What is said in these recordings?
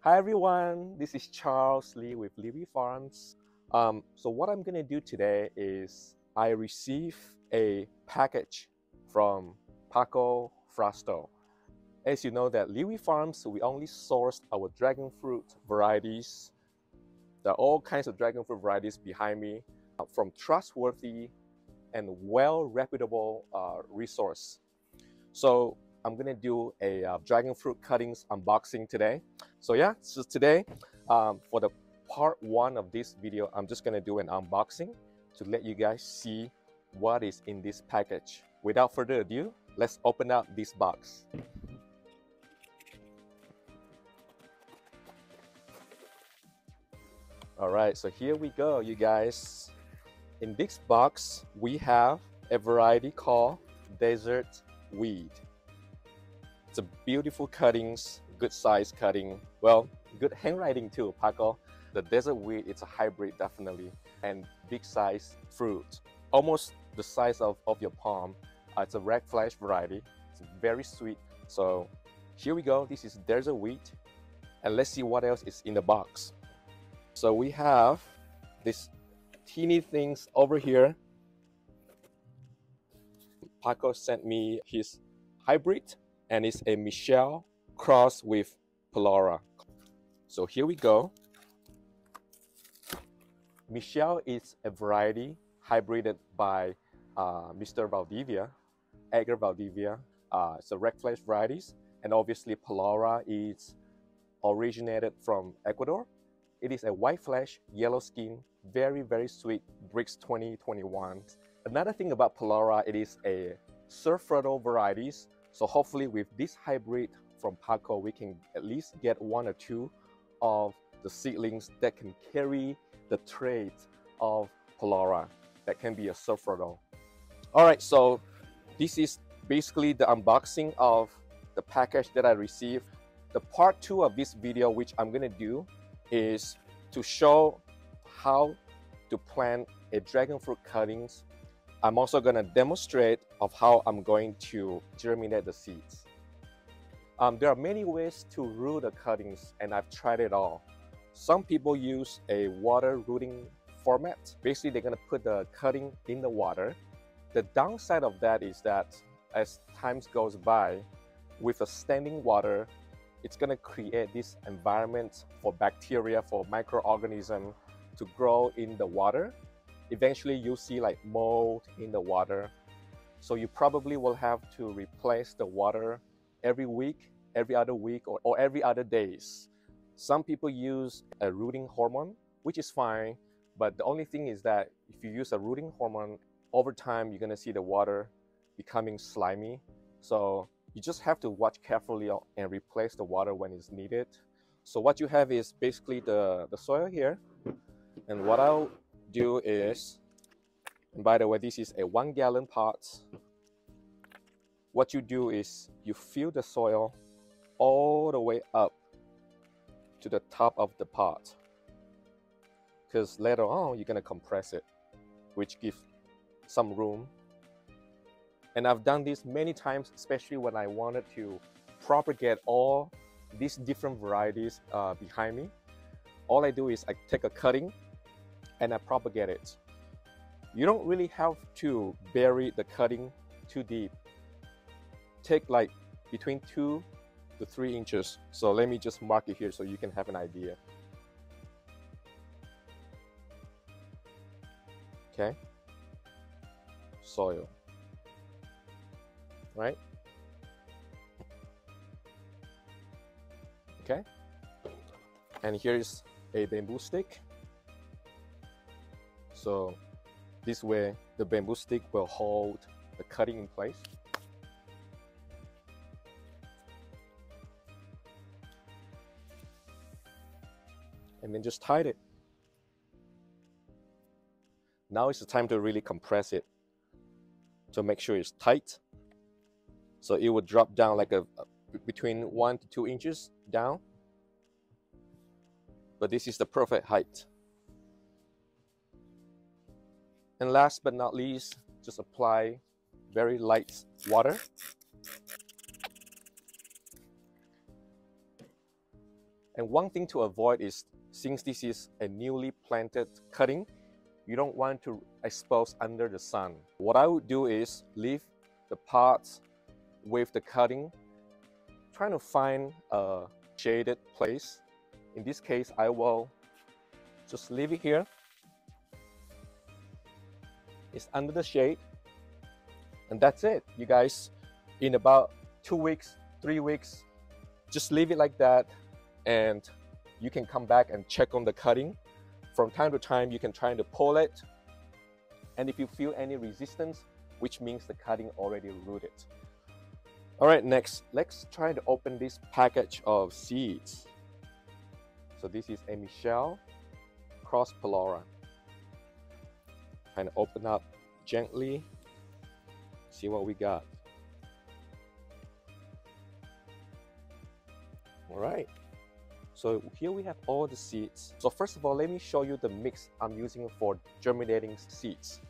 Hi everyone, this is Charles Lee with Livy Farms. So what I'm gonna do today is I received a package from Paco Fausto. As you know that Livy Farms, we only source our dragon fruit varieties. There are all kinds of dragon fruit varieties behind me from trustworthy and well reputable resource. So I'm gonna do a dragon fruit cuttings unboxing today. So yeah, so today for the part one of this video, I'm just gonna do an unboxing to let you guys see what is in this package. Without further ado, let's open up this box. All right, so here we go, you guys. In this box, we have a variety called Desert Weed. It's a beautiful cuttings, good size cutting. Well, good handwriting too, Paco. The Desert Weed, it's a hybrid definitely, and big size fruit. Almost the size of your palm. It's a red flash variety. It's very sweet. So here we go, this is Desert Weed. And let's see what else is in the box. So we have these teeny things over here. Paco sent me his hybrid, and it's a Michelle crossed with Pelora. So here we go. Michelle is a variety hybrided by Mr. Valdivia, Edgar Valdivia. It's a red flash varieties, and obviously Pelora is originated from Ecuador. It is a white flesh, yellow skin, very sweet, Brix 2021. Another thing about Pelora, it is a surf-fertile varieties. So hopefully with this hybrid from Paco, we can at least get one or two of the seedlings that can carry the traits of Pelora that can be a surf-fertile. All right, so this is basically the unboxing of the package that I received. The part two of this video, which I'm gonna do, is to show how to plant a dragon fruit cuttings. I'm also going to demonstrate of how I'm going to germinate the seeds. There are many ways to root the cuttings, and I've tried it all. Some people use a water rooting format. Basically, they're going to put the cutting in the water. The downside of that is that as time goes by, with a standing water, it's going to create this environment for bacteria, for microorganisms to grow in the water. Eventually, you'll see like mold in the water. So you probably will have to replace the water every week, every other week, or every other days. Some people use a rooting hormone, which is fine. But the only thing is that if you use a rooting hormone, over time, you're going to see the water becoming slimy. So you just have to watch carefully and replace the water when it's needed. So what you have is basically the soil here. And what I'll do is, and by the way, this is a 1 gallon pot. What you do is you fill the soil all the way up to the top of the pot. Because later on, you're gonna compress it, which gives some room. And I've done this many times, especially when I wanted to propagate all these different varieties behind me. All I do is I take a cutting and I propagate it. You don't really have to bury the cutting too deep. Take like between 2 to 3 inches. So let me just mark it here so you can have an idea. Okay. Soil. Right? Okay. And here's a bamboo stick. So this way the bamboo stick will hold the cutting in place. And then just tie it. Now it's the time to really compress it to make sure it's tight. So it would drop down like between 1 to 2 inches down. But this is the perfect height. And last but not least, just apply very light water. And one thing to avoid is, since this is a newly planted cutting, you don't want to expose under the sun. What I would do is leave the pots with the cutting, trying to find a shaded place. In this case, I will just leave it here. It's under the shade. And that's it, you guys. In about 2 weeks, 3 weeks, just leave it like that, and you can come back and check on the cutting. From time to time, you can try to pull it, and if you feel any resistance, which means the cutting already rooted. All right, next, let's try to open this package of seeds. So this is a Michelle cross Palora. Trying to open up gently, see what we got. All right, so here we have all the seeds. So first of all, let me show you the mix I'm using for germinating seeds.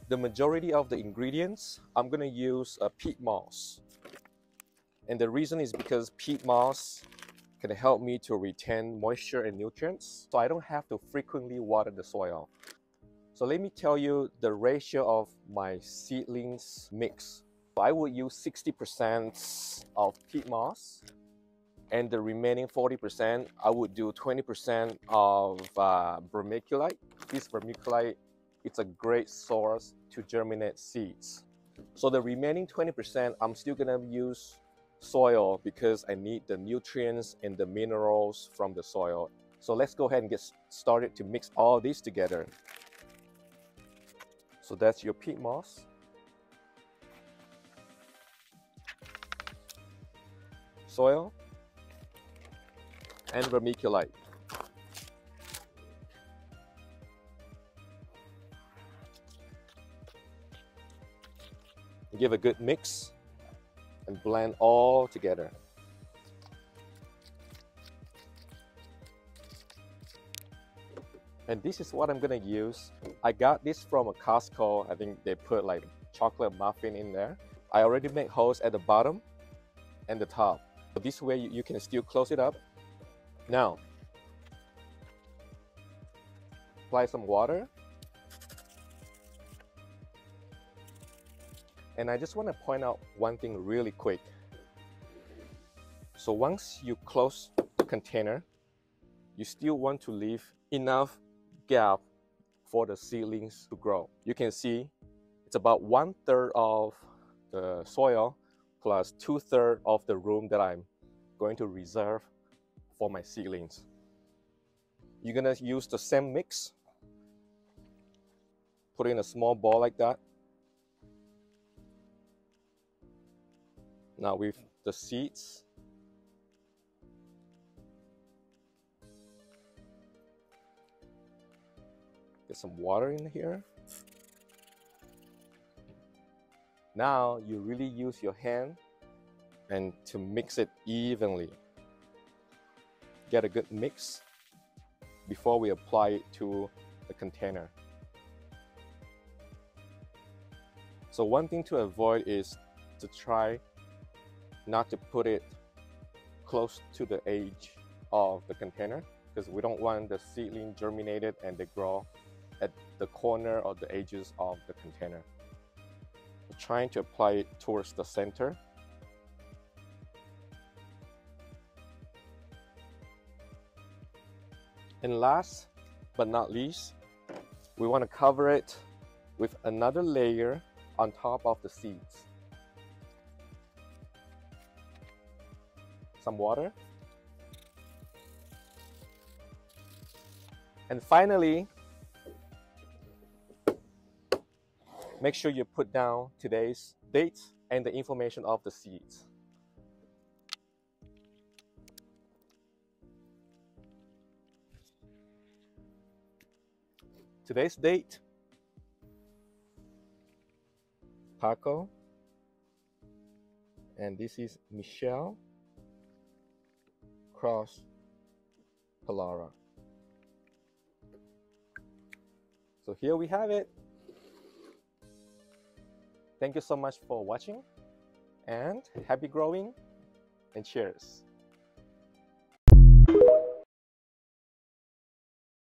The majority of the ingredients, I'm gonna use peat moss. And the reason is because peat moss can help me to retain moisture and nutrients, so I don't have to frequently water the soil. So let me tell you the ratio of my seedlings mix. I would use 60% of peat moss, and the remaining 40%, I would do 20% of vermiculite. This vermiculite, it's a great source to germinate seeds. So the remaining 20%, I'm still gonna use soil because I need the nutrients and the minerals from the soil. So let's go ahead and get started to mix all these together. So that's your peat moss. Soil. And vermiculite. Give a good mix and blend all together. And this is what I'm gonna use. I got this from a Costco. I think they put like chocolate muffin in there. I already make holes at the bottom and the top. So this way you can still close it up. Now, apply some water. And I just want to point out one thing really quick. So once you close the container, you still want to leave enough gap for the seedlings to grow. You can see it's about 1/3 of the soil plus 2/3 of the room that I'm going to reserve for my seedlings. You're gonna use the same mix. Put it in a small ball like that. Now with the seeds, get some water in here. Now you really use your hand and to mix it evenly. Get a good mix before we apply it to the container. So one thing to avoid is to try not to put it close to the edge of the container, because we don't want the seedling germinated and they grow at the corner or the edges of the container. We're trying to apply it towards the center. And last but not least, we want to cover it with another layer on top of the seeds. Some water. And finally, make sure you put down today's date and the information of the seeds. Today's date, Paco, and this is Michelle cross Palora. So here we have it. Thank you so much for watching, and happy growing, and cheers.